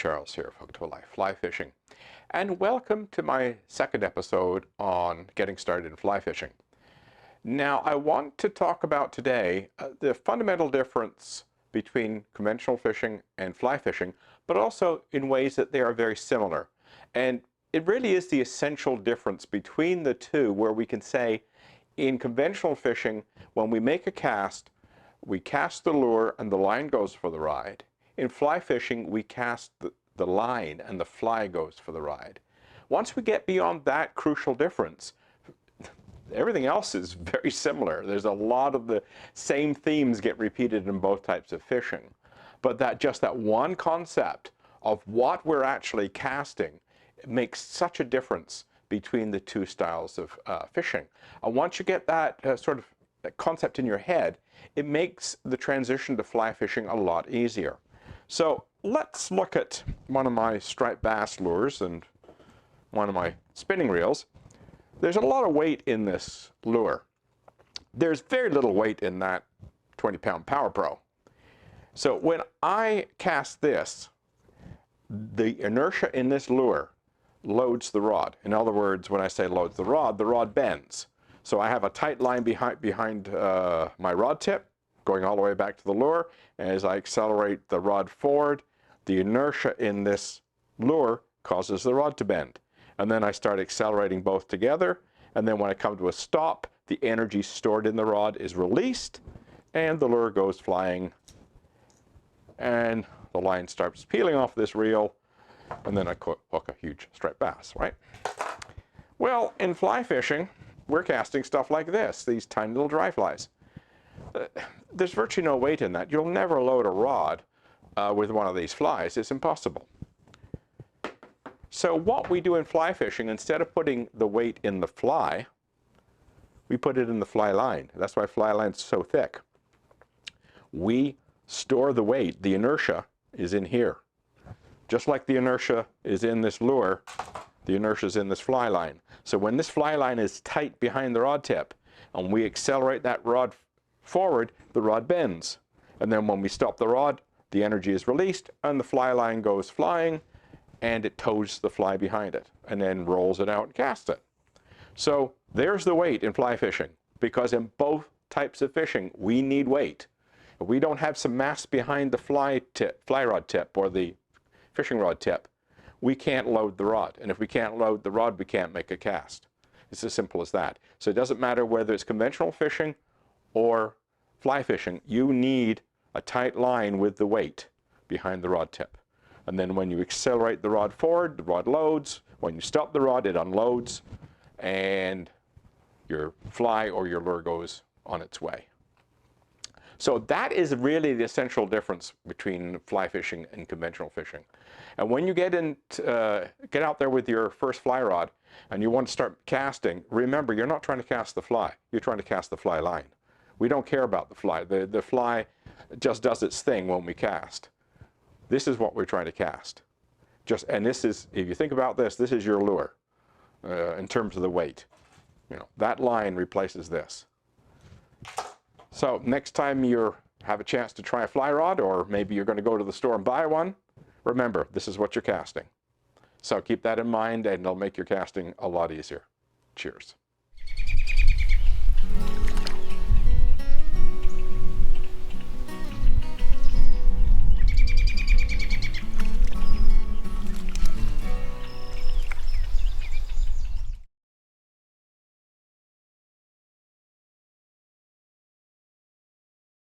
Charles here of Hooked to Life Fly Fishing, and welcome to my second episode on getting started in fly fishing. Now I want to talk about today the fundamental difference between conventional fishing and fly fishing, but also in ways that they are very similar. And it really is the essential difference between the two, where we can say in conventional fishing, when we make a cast, we cast the lure and the line goes for the ride. In fly fishing, we cast the line and the fly goes for the ride. Once we get beyond that crucial difference, everything else is very similar. There's a lot of the same themes get repeated in both types of fishing. But that one concept of what we're actually casting makes such a difference between the two styles of fishing. And once you get that sort of concept in your head, it makes the transition to fly fishing a lot easier. So let's look at one of my striped bass lures and one of my spinning reels. There's a lot of weight in this lure. There's very little weight in that 20-pound Power Pro. So when I cast this, the inertia in this lure loads the rod. In other words, when I say loads the rod bends. So I have a tight line behind my rod tip, going all the way back to the lure. And as I accelerate the rod forward, the inertia in this lure causes the rod to bend. And then I start accelerating both together. And then when I come to a stop, the energy stored in the rod is released and the lure goes flying. And the line starts peeling off this reel. And then I hook a huge striped bass, right? Well, in fly fishing, we're casting stuff like this, these tiny little dry flies. There's virtually no weight in that. You'll never load a rod with one of these flies. It's impossible. So what we do in fly fishing, instead of putting the weight in the fly, we put it in the fly line. That's why fly line's so thick. We store the weight. The inertia is in here. Just like the inertia is in this lure, the inertia is in this fly line. So when this fly line is tight behind the rod tip and we accelerate that rod forward, the rod bends. And then when we stop the rod, the energy is released and the fly line goes flying and it tows the fly behind it and then rolls it out and casts it. So there's the weight in fly fishing, because in both types of fishing, we need weight. If we don't have some mass behind the fly rod tip or the fishing rod tip, we can't load the rod. And if we can't load the rod, we can't make a cast. It's as simple as that. So it doesn't matter whether it's conventional fishing or fly fishing, you need a tight line with the weight behind the rod tip. And then when you accelerate the rod forward, the rod loads. When you stop the rod, it unloads, and your fly or your lure goes on its way. So that is really the essential difference between fly fishing and conventional fishing. And when you get out there with your first fly rod and you want to start casting, remember, you're not trying to cast the fly. You're trying to cast the fly line. We don't care about the fly. The fly just does its thing when we cast. This is what we're trying to cast. And this is, if you think about this, this is your lure in terms of the weight. You know, that line replaces this. So next time you have a chance to try a fly rod, or maybe you're going to go to the store and buy one, remember, this is what you're casting. So keep that in mind and it'll make your casting a lot easier. Cheers.